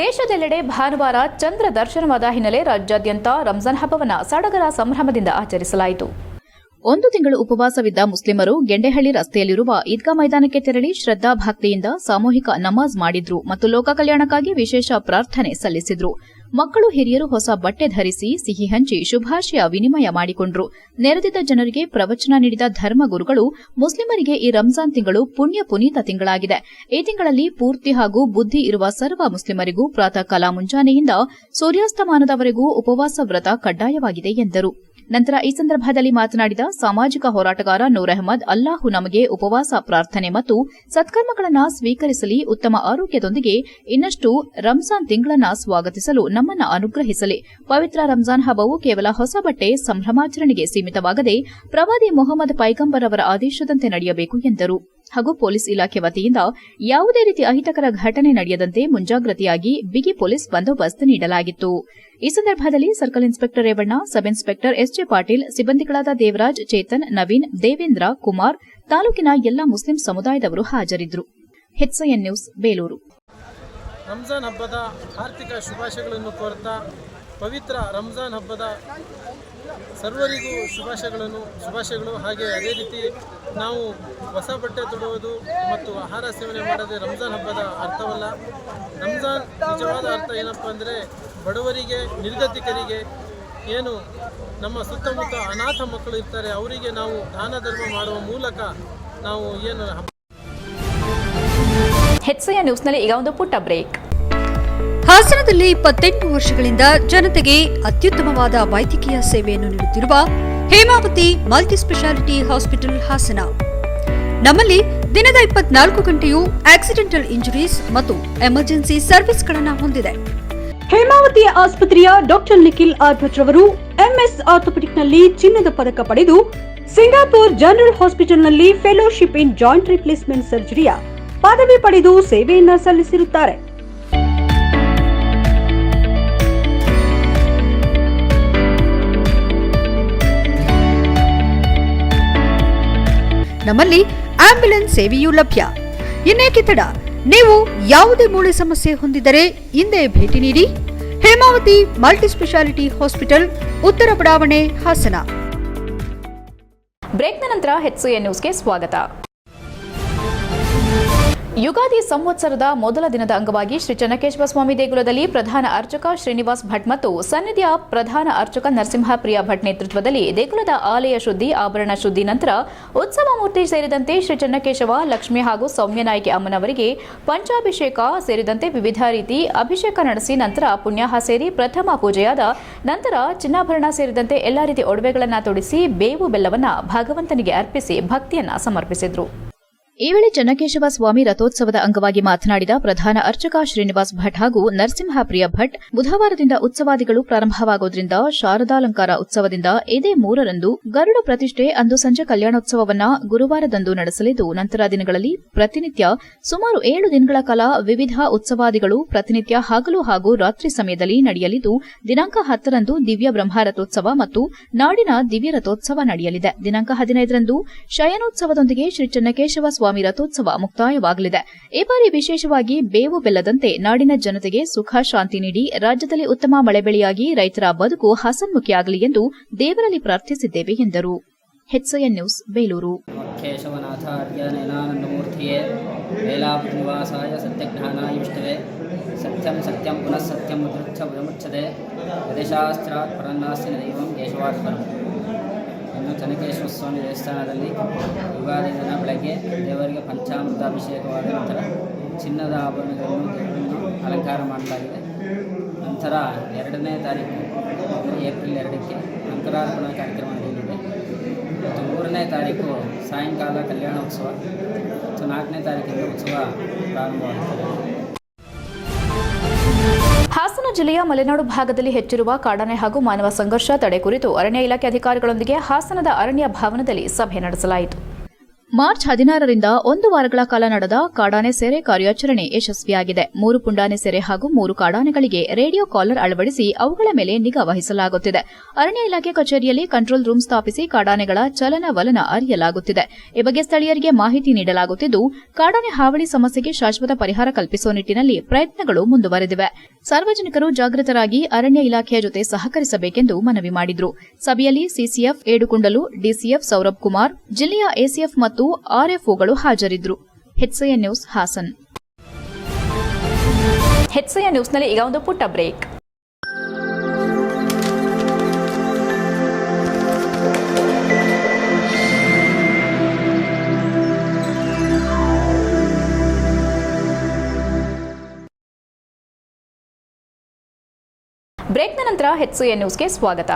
ದೇಶದೆಲ್ಲೆಡೆ ಭಾನುವಾರ ಚಂದ್ರ ದರ್ಶನವಾದ ಹಿನ್ನೆಲೆ ರಾಜ್ಯಾದ್ಯಂತ ರಂಜಾನ್ ಹಬ್ಬವನ್ನು ಸಡಗರ ಸಂಭ್ರಮದಿಂದ ಆಚರಿಸಲಾಯಿತು. 1 ತಿಂಗಳು ಉಪವಾಸವಿದ್ದ ಮುಸ್ಲಿಮರು ಗೆಂಡೆಹಳ್ಳಿ ರಸ್ತೆಯಲ್ಲಿರುವ ಈದ್ಗಾ ಮೈದಾನಕ್ಕೆ ತೆರಳಿ ಶ್ರದ್ದಾ ಭಕ್ತಿಯಿಂದ ಸಾಮೂಹಿಕ ನಮಾಜ್ ಮಾಡಿದ್ರು ಮತ್ತು ಲೋಕ ಕಲ್ಯಾಣಕ್ಕಾಗಿ ವಿಶೇಷ ಪ್ರಾರ್ಥನೆ ಸಲ್ಲಿಸಿದ್ರು. ಮಕ್ಕಳು, ಹಿರಿಯರು ಹೊಸ ಬಟ್ಟೆ ಧರಿಸಿ ಸಿಹಿ ಹಂಚಿ ಶುಭಾಶಯ ವಿನಿಮಯ ಮಾಡಿಕೊಂಡ್ರು. ನೆರೆದಿದ್ದ ಜನರಿಗೆ ಪ್ರವಚನ ನೀಡಿದ ಧರ್ಮಗುರುಗಳು ಮುಸ್ಲಿಮರಿಗೆ ಈ ರಂಜಾನ್ ತಿಂಗಳು ಪುಣ್ಯ ಪುನೀತ ತಿಂಗಳಾಗಿದೆ. ಈ ತಿಂಗಳಲ್ಲಿ ಪೂರ್ತಿ ಹಾಗೂ ಬುದ್ಧಿ ಇರುವ ಸರ್ವ ಮುಸ್ಲಿಮರಿಗೂ ಪ್ರಾತಃ ಕಾಲ ಮುಂಜಾನೆಯಿಂದ ಸೂರ್ಯಾಸ್ತಮಾನದವರೆಗೂ ಉಪವಾಸ ವ್ರತ ಕಡ್ಡಾಯವಾಗಿದೆ ಎಂದರು. ನಂತರ ಈ ಸಂದರ್ಭದಲ್ಲಿ ಮಾತನಾಡಿದ ಸಾಮಾಜಿಕ ಹೋರಾಟಗಾರ ನೂರ್ ಅಹಮದ್, ಅಲ್ಲಾಹು ನಮಗೆ ಉಪವಾಸ ಪ್ರಾರ್ಥನೆ ಮತ್ತು ಸತ್ಕರ್ಮಗಳನ್ನು ಸ್ವೀಕರಿಸಲಿ, ಉತ್ತಮ ಆರೋಗ್ಯದೊಂದಿಗೆ ಇನ್ನಷ್ಟು ರಂಜಾನ್ ತಿಂಗಳನ್ನು ಸ್ವಾಗತಿಸಲು ನಮ್ಮನ್ನು ಅನುಗ್ರಹಿಸಲಿ. ಪವಿತ್ರ ರಂಜಾನ್ ಹಬ್ಬವು ಕೇವಲ ಹೊಸ ಬಟ್ಟೆ ಸಂಭ್ರಮಾಚರಣೆಗೆ ಸೀಮಿತವಾಗದೆ ಪ್ರವಾದಿ ಮೊಹಮ್ಮದ್ ಪೈಗಂಬರ್ ಅವರ ಆದೇಶದಂತೆ ನಡೆಯಬೇಕು ಎಂದರು. ಹಾಗೂ ಪೊಲೀಸ್ ಇಲಾಖೆ ವತಿಯಿಂದ ಯಾವುದೇ ರೀತಿ ಅಹಿತಕರ ಘಟನೆ ನಡೆಯದಂತೆ ಮುಂಜಾಗ್ರತೆಯಾಗಿ ಬಿಗಿ ಪೊಲೀಸ್ ಬಂದೋಬಸ್ತ್ ನೀಡಲಾಗಿತ್ತು. ಈ ಸಂದರ್ಭದಲ್ಲಿ circle inspector Revanna, sub inspector SJ Patil, ಸಿಬ್ಬಂದಿಗಳಾದ ದೇವರಾಜ್, ಚೇತನ್, ನವೀನ್, ದೇವೇಂದ್ರ, ಕುಮಾರ್, ತಾಲೂಕಿನ ಎಲ್ಲ ಮುಸ್ಲಿಂ ಸಮುದಾಯದವರು ಹಾಜರಿದ್ದರು. HCN news, Belur. ರಂಜಾನ್ ಹಬ್ಬದ ಆರ್ಥಿಕ ಶುಭಾಶಯಗಳನ್ನು ಕೋರುತ್ತಾ ಪವಿತ್ರ ರಂಜಾನ್ ಹಬ್ಬದ ಸರ್ವರಿಗೂ ಶುಭಾಶಯಗಳು. ಹಾಗೆ ಅದೇ ರೀತಿ ನಾವು ಹೊಸ ಬಟ್ಟೆ ತೊಡುವುದು ಮತ್ತು ಆಹಾರ ಸೇವನೆ ಮಾಡದೆ ರಂಜಾನ್ ಹಬ್ಬದ ಅರ್ಥವಲ್ಲ. ರಂಜಾನ್ ನಿಜವಾದ ಅರ್ಥ ಏನಪ್ಪ ಅಂದರೆ ಬಡವರಿಗೆ, ನಿರ್ಗತಿಕರಿಗೆ, ಏನು ನಮ್ಮ ಸುತ್ತಮುತ್ತ ಅನಾಥ ಮಕ್ಕಳು ಇರ್ತಾರೆ ಅವರಿಗೆ ನಾವು ದಾನ ಧರ್ಮ ಮಾಡುವ ಮೂಲಕ ನಾವು ಏನು. HCN ನ್ಯೂಸ್ನಲ್ಲಿ ಈಗ ಒಂದು ಪುಟ್ಟ ಬ್ರೇಕ್. ಹಾಸನದಲ್ಲಿ 28 ವರ್ಷಗಳಿಂದ ಜನತೆಗೆ ಅತ್ಯುತ್ತಮವಾದ ವೈದ್ಯಕೀಯ ಸೇವೆಯನ್ನು ನೀಡುತ್ತಿರುವ Hemavathi multi speciality hospital Hassan. ನಮ್ಮಲ್ಲಿ ದಿನದ 24 ಗಂಟೆಯೂ ಆಕ್ಸಿಡೆಂಟಲ್ ಇಂಜುರೀಸ್ ಮತ್ತು ಎಮರ್ಜೆನ್ಸಿ ಸರ್ವಿಸ್ಗಳನ್ನು ಹೊಂದಿದೆ. ಹೇಮಾವತಿ ಆಸ್ಪತ್ರೆಯ ಡಾಕ್ಟರ್ ನಿಖಿಲ್ ಆರ್ಭಟ್ ರವರು MS ಆರ್ಥೋಪೆಡಿಕ್ನಲ್ಲಿ ಚಿನ್ನದ ಪದಕ ಪಡೆದು ಸಿಂಗಾಪುರ್ ಜನರಲ್ ಹಾಸ್ಪಿಟಲ್ನಲ್ಲಿ ಫೆಲೋಶಿಪ್ ಇನ್ ಜಾಯಿಂಟ್ ರಿಪ್ಲೇಸ್ಮೆಂಟ್ ಸರ್ಜರಿಯ ಪದವಿ ಪಡೆದು ಸೇವೆಯನ್ನ ಸಲ್ಲಿಸಿರುತ್ತಾರೆ. ನಮ್ಮಲ್ಲಿ ಆಂಬ್ಯುಲೆನ್ಸ್ ಸೇವೆಯೂ ಲಭ್ಯ. ಇನ್ನೇಕೆ ತಡ? ನೀವು ಯಾವುದೇ ಮೂಳೆ ಸಮಸ್ಯೆ ಹೊಂದಿದ್ದರೆ ಹಿಂದೆ ಭೇಟಿ ನೀಡಿ. ಹೇಮಾವತಿ ಮಲ್ಟಿ ಸ್ಪೆಷಾಲಿಟಿ ಹಾಸ್ಪಿಟಲ್, ಉತ್ತರ ಬಡಾವಣೆ, ಹಾಸನ. ಬ್ರೇಕ್ನ ನಂತರ HCN ನ್ಯೂಸ್ಗೆ ಸ್ವಾಗತ. ಯುಗಾದಿ ಸಂವತ್ಸರದ ಮೊದಲ ದಿನದ ಅಂಗವಾಗಿ ಶ್ರೀ ಚೆನ್ನಕೇಶವ ಸ್ವಾಮಿ ದೇಗುಲದಲ್ಲಿ ಪ್ರಧಾನ ಅರ್ಚಕ ಶ್ರೀನಿವಾಸ್ ಭಟ್ ಮತ್ತು ಸನ್ನಿಧಿಯ ಪ್ರಧಾನ ಅರ್ಚಕ ನರಸಿಂಹಪ್ರಿಯ ಭಟ್ ನೇತೃತ್ವದಲ್ಲಿ ದೇಗುಲದ ಆಲಯ ಶುದ್ಧಿ, ಆಭರಣ ಶುದ್ಧಿ ನಂತರ ಉತ್ಸವ ಮೂರ್ತಿ ಸೇರಿದಂತೆ ಶ್ರೀ ಚೆನ್ನಕೇಶವ, ಲಕ್ಷ್ಮಿ ಹಾಗೂ ಸೌಮ್ಯನಾಯಕಿ ಅಮ್ಮನವರಿಗೆ ಪಂಚಾಭಿಷೇಕ ಸೇರಿದಂತೆ ವಿವಿಧ ರೀತಿ ಅಭಿಷೇಕ ನಡೆಸಿ ನಂತರ ಪುಣ್ಯಾಹ ಸೇರಿ ಪ್ರಥಮ ಪೂಜೆಯಾದ ನಂತರ ಚಿನ್ನಾಭರಣ ಸೇರಿದಂತೆ ಎಲ್ಲಾ ರೀತಿ ಒಡವೆಗಳನ್ನು ತೊಡಿಸಿ ಬೇವು ಬೆಲ್ಲವನ್ನ ಭಗವಂತನಿಗೆ ಅರ್ಪಿಸಿ ಭಕ್ತಿಯನ್ನ ಸಮರ್ಪಿಸಿದರು. ಈ ವೇಳೆ ಚೆನ್ನಕೇಶವ ಸ್ವಾಮಿ ರಥೋತ್ಸವದ ಅಂಗವಾಗಿ ಮಾತನಾಡಿದ ಪ್ರಧಾನ ಅರ್ಚಕ ಶ್ರೀನಿವಾಸ್ ಭಟ್ ಹಾಗೂ ನರಸಿಂಹಪ್ರಿಯ ಭಟ್, ಬುಧವಾರದಿಂದ ಉತ್ಸವಾದಿಗಳು ಪ್ರಾರಂಭವಾಗುವುದರಿಂದ ಶಾರದಾಲಂಕಾರ ಉತ್ಸವದಿಂದ ಇದೇ 3ರಂದು ಗರುಡ ಪ್ರತಿಷ್ಠೆ ಅಂದು ಸಂಜೆ ಕಲ್ಯಾಣೋತ್ಸವವನ್ನ ಗುರುವಾರದಂದು ನಡೆಸಲಿದ್ದು, ನಂತರ ದಿನಗಳಲ್ಲಿ ಪ್ರತಿನಿತ್ಯ ಸುಮಾರು 7 ದಿನಗಳ ಕಾಲ ವಿವಿಧ ಉತ್ಸವಾದಿಗಳು ಪ್ರತಿನಿತ್ಯ ಹಗಲು ಹಾಗೂ ರಾತ್ರಿ ಸಮಯದಲ್ಲಿ ನಡೆಯಲಿದ್ದು, ದಿನಾಂಕ 10ರಂದು ದಿವ್ಯ ಬ್ರಹ್ಮ ರಥೋತ್ಸವ ಮತ್ತು ನಾಡಿನ ದಿವ್ಯ ರಥೋತ್ಸವ ನಡೆಯಲಿದೆ. ದಿನಾಂಕ 15ರಂದು ಶಯನೋತ್ಸವದೊಂದಿಗೆ ಶ್ರೀ ಚೆನ್ನಕೇಶವ ಸ್ವಾಮಿ ರಥೋತ್ಸವ ಮುಕ್ತಾಯವಾಗಲಿದೆ. ಈ ಬಾರಿ ವಿಶೇಷವಾಗಿ ಬೇವು ಬೆಲ್ಲದಂತೆ ನಾಡಿನ ಜನತೆಗೆ ಸುಖ ಶಾಂತಿ ನೀಡಿ ರಾಜ್ಯದಲ್ಲಿ ಉತ್ತಮ ಮಳೆ ಬೆಳೆಯಾಗಿ ರೈತರ ಬದುಕು ಹಸನ್ಮುಖಿಯಾಗಲಿ ಎಂದು ದೇವರಲ್ಲಿ ಪ್ರಾರ್ಥಿಸಿದ್ದೇವೆ ಎಂದರು. HCN news Belur. ಕೇಶವನಾಥಾರ್ಯ ನಯನಾನಂದಮೂರ್ತಿಯೇ ವೇಲಾಪುನಿವಾಸಾಯ ಸತ್ಯಜ್ಞಾನಾಯ ವಿಷ್ಣುವೇ ಸತ್ಯಂ ಸತ್ಯಂ ಪುನಃ ಸತ್ಯಂ ಮುಚ್ಚದೆ ಯದೇಶಾಸ್ತ್ರಾತ್ ಪರನ್ನಾಸ್ತಿ ದೈವಂ ಕೇಶವಾರ್ಪಣಂ. ಇನ್ನು ಚೆನ್ನಕೇಶವ ಸ್ವಾಮಿ ದೇವಸ್ಥಾನದಲ್ಲಿ ಯುಗಾದಿ ದಿನ ಬೆಳಗ್ಗೆ ದೇವರಿಗೆ ಪಂಚಾಮೃತ ಅಭಿಷೇಕವಾದ ನಂತರ ಚಿನ್ನದ ಆಭರಣಗಳನ್ನು ಅಲಂಕಾರ ಮಾಡಲಾಗಿದೆ. ನಂತರ 2ನೇ ತಾರೀಕು ಏಪ್ರಿಲ್ 2ಕ್ಕೆ ಅಂಕರಾರ್ಪಣ ಕಾರ್ಯಕ್ರಮ ನಡೆಯಲಿದೆ. ಮತ್ತು 3ನೇ ತಾರೀಕು ಸಾಯಂಕಾಲ ಕಲ್ಯಾಣೋತ್ಸವ ಮತ್ತು 4ನೇ ತಾರೀಕಿಂದ ಉತ್ಸವ ಪ್ರಾರಂಭವಾಗುತ್ತದೆ. ಹಾಸನ ಜಿಲ್ಲೆಯ ಮಲೆನಾಡು ಭಾಗದಲ್ಲಿ ಹೆಚ್ಚಿರುವ ಕಾಡಾನೆ ಹಾಗೂ ಮಾನವ ಸಂಘರ್ಷ ತಡೆ ಕುರಿತು ಅರಣ್ಯ ಇಲಾಖೆ ಅಧಿಕಾರಿಗಳೊಂದಿಗೆ ಹಾಸನದ ಅರಣ್ಯ ಭವನದಲ್ಲಿ ಸಭೆ ನಡೆಸಲಾಯಿತು. ಮಾರ್ಚ್ 16ರಿಂದ 1 ವಾರಗಳ ಕಾಲ ನಡೆದ ಕಾಡಾನೆ ಸೆರೆ ಕಾರ್ಯಾಚರಣೆ ಯಶಸ್ವಿಯಾಗಿದೆ. 3 ಪುಂಡಾನೆ ಸೆರೆ ಹಾಗೂ 3 ಕಾಡಾನೆಗಳಿಗೆ ರೇಡಿಯೋ ಕಾಲರ್ ಅಳವಡಿಸಿ ಅವುಗಳ ಮೇಲೆ ನಿಗಾ ವಹಿಸಲಾಗುತ್ತಿದೆ. ಅರಣ್ಯ ಇಲಾಖೆ ಕಚೇರಿಯಲ್ಲಿ ಕಂಟ್ರೋಲ್ ರೂಮ್ ಸ್ಥಾಪಿಸಿ ಕಾಡಾನೆಗಳ ಚಲನವಲನ ಅರಿಯಲಾಗುತ್ತಿದೆ. ಈ ಬಗ್ಗೆ ಸ್ಥಳೀಯರಿಗೆ ಮಾಹಿತಿ ನೀಡಲಾಗುತ್ತಿದ್ದು, ಕಾಡಾನೆ ಹಾವಳಿ ಸಮಸ್ಯೆಗೆ ಶಾಶ್ವತ ಪರಿಹಾರ ಕಲ್ಪಿಸುವ ನಿಟ್ಟಿನಲ್ಲಿ ಪ್ರಯತ್ನಗಳು ಮುಂದುವರೆದಿವೆ. ಸಾರ್ವಜನಿಕರು ಜಾಗೃತರಾಗಿ ಅರಣ್ಯ ಇಲಾಖೆಯ ಜೊತೆ ಸಹಕರಿಸಬೇಕೆಂದು ಮನವಿ ಮಾಡಿದರು. ಸಭೆಯಲ್ಲಿ ಸಿಸಿಎಫ್ ಏಡುಕುಂಡಲು, ಡಿಸಿಎಫ್ ಸೌರಭ್ ಕುಮಾರ್, ಜಿಲ್ಲೆಯ ಎಸಿಎಫ್ ಮತ್ತು ಆರ್ಎಫ್ಒಗಳು ಹಾಜರಿದ್ದರು. HCN news Hassan. HCN ನ್ಯೂಸ್ನಲ್ಲಿ ಈಗ ಒಂದು ಪುಟ್ಟ ಬ್ರೇಕ್. ಬ್ರೇಕ್ನ ನಂತರ HCN ನ್ಯೂಸ್ಗೆ ಸ್ವಾಗತ.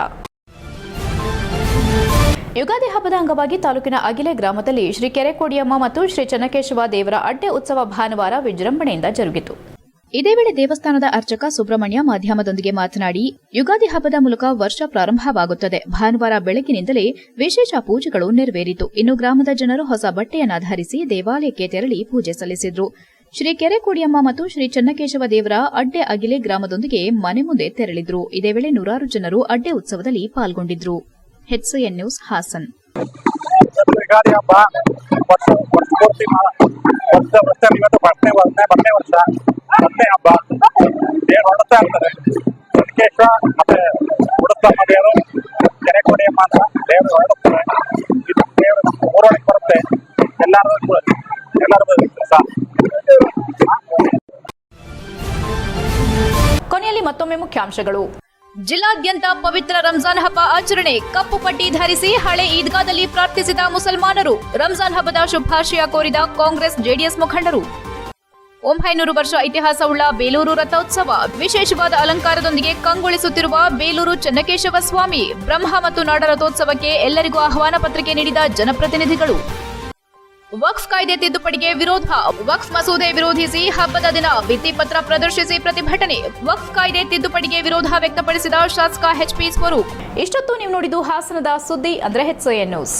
ಯುಗಾದಿ ಹಬ್ಬದ ಅಂಗವಾಗಿ ತಾಲೂಕಿನ ಅಗಿಲೆ ಗ್ರಾಮದಲ್ಲಿ ಶ್ರೀ ಕೆರೆಕೋಡಿಯಮ್ಮ ಮತ್ತು ಶ್ರೀ ಚೆನ್ನಕೇಶವ ದೇವರ ಅಡ್ಡೆ ಉತ್ಸವ ಭಾನುವಾರ ವಿಜೃಂಭಣೆಯಿಂದ ಜರುಗಿತು. ಇದೇ ವೇಳೆ ದೇವಸ್ಥಾನದ ಅರ್ಚಕ ಸುಬ್ರಹ್ಮಣ್ಯ ಮಾಧ್ಯಮದೊಂದಿಗೆ ಮಾತನಾಡಿ, ಯುಗಾದಿ ಹಬ್ಬದ ಮೂಲಕ ವರ್ಷ ಪ್ರಾರಂಭವಾಗುತ್ತದೆ. ಭಾನುವಾರ ಬೆಳಗಿನಿಂದಲೇ ವಿಶೇಷ ಪೂಜೆಗಳು ನೆರವೇರಿತು. ಇನ್ನು ಗ್ರಾಮದ ಜನರು ಹೊಸ ಬಟ್ಟೆಯನ್ನು ಧರಿಸಿ ದೇವಾಲಯಕ್ಕೆ ತೆರಳಿ ಪೂಜೆ ಸಲ್ಲಿಸಿದ್ರು. ಶ್ರೀ ಕೆರೆಕೋಡಿಯಮ್ಮ ಮತ್ತು ಶ್ರೀ ಚೆನ್ನಕೇಶವ ದೇವರ ಅಡ್ಡೆ ಅಗಿಲೆ ಗ್ರಾಮದೊಂದಿಗೆ ಮನೆ ಮುಂದೆ ತೆರಳಿದ್ರು. ಇದೇ ವೇಳೆ ನೂರಾರು ಜನರು ಅಡ್ಡೆ ಉತ್ಸವದಲ್ಲಿ ಪಾಲ್ಗೊಂಡಿದ್ರು. HCN news Hassan. ಯುಗಾದಿ ಹಬ್ಬ ಪೂರ್ತಿ ವರ್ಷ ಇವತ್ತು ಬರ್ತೇ ವರ್ಷ ಮೊದಲನೇ ಹಬ್ಬ ದೇವರು ಹೊರಡ್ತಾ ಇರ್ತಾರೆ. ಚೆನ್ನಕೇಶ್ವರ ಮತ್ತೆ ಉಡುತ್ತಮ್ಮ ದೇವರು, ಕೆರೆಕೋಡಿಯಮ್ಮ ಅಂತ ದೇವರು ಹೊರಡುತ್ತಾರೆ. ಇದು ದೇವರು ಊರೊಳಗೆ ಬರುತ್ತೆ. ಎಲ್ಲರೂ ಕೊನೆಯಲ್ಲಿ ಮತ್ತೊಮ್ಮೆ ಮುಖ್ಯಾಂಶಗಳು. ಜಿಲ್ಲಾದ್ಯಂತ ಪವಿತ್ರ ರಂಜಾನ್ ಹಬ್ಬ ಆಚರಣೆ. ಕಪ್ಪು ಪಟ್ಟಿ ಧರಿಸಿ ಹಳೆ ಈದ್ಗಾದಲ್ಲಿ ಪ್ರಾರ್ಥಿಸಿದ ಮುಸಲ್ಮಾನರು. ರಂಜಾನ್ ಹಬ್ಬದ ಶುಭಾಶಯ ಕೋರಿದ ಕಾಂಗ್ರೆಸ್ ಜೆಡಿಎಸ್ ಮುಖಂಡರು. 900 ವರ್ಷ ಇತಿಹಾಸವುಳ್ಳ ಬೇಲೂರು ರಥೋತ್ಸವ. ವಿಶೇಷವಾದ ಅಲಂಕಾರದೊಂದಿಗೆ ಕಂಗೊಳಿಸುತ್ತಿರುವ ಬೇಲೂರು ಚೆನ್ನಕೇಶವ ಸ್ವಾಮಿ. ಬ್ರಹ್ಮ ಮತ್ತು ನಾಡ ರಥೋತ್ಸವಕ್ಕೆ ಎಲ್ಲರಿಗೂ ಆಹ್ವಾನ ಪತ್ರಿಕೆ ನೀಡಿದ ಜನಪ್ರತಿನಿಧಿಗಳು. ವಕ್ಫ್ ಕಾಯ್ದೆ ತಿದ್ದುಪಡಿಗೆ ವಿರೋಧ. ವಕ್ಫ್ ಮಸೂದೆ ವಿರೋಧಿಸಿ ಹಬ್ಬದ ದಿನ ಭಿತ್ತಿಪತ್ರ ಪ್ರದರ್ಶಿಸಿ ಪ್ರತಿಭಟನೆ. ವಕ್ಫ್ ಕಾಯ್ದೆ ತಿದ್ದುಪಡಿಗೆ ವಿರೋಧ ವ್ಯಕ್ತಪಡಿಸಿದ ಶಾಸಕ HP ಸ್ವರೂಪ್. ಇಷ್ಟೊತ್ತು ನೀವು ನೋಡಿದ್ದು ಹಾಸನದ ಸುದ್ದಿ ಅಂದ್ರೆ HCN ನ್ಯೂಸ್.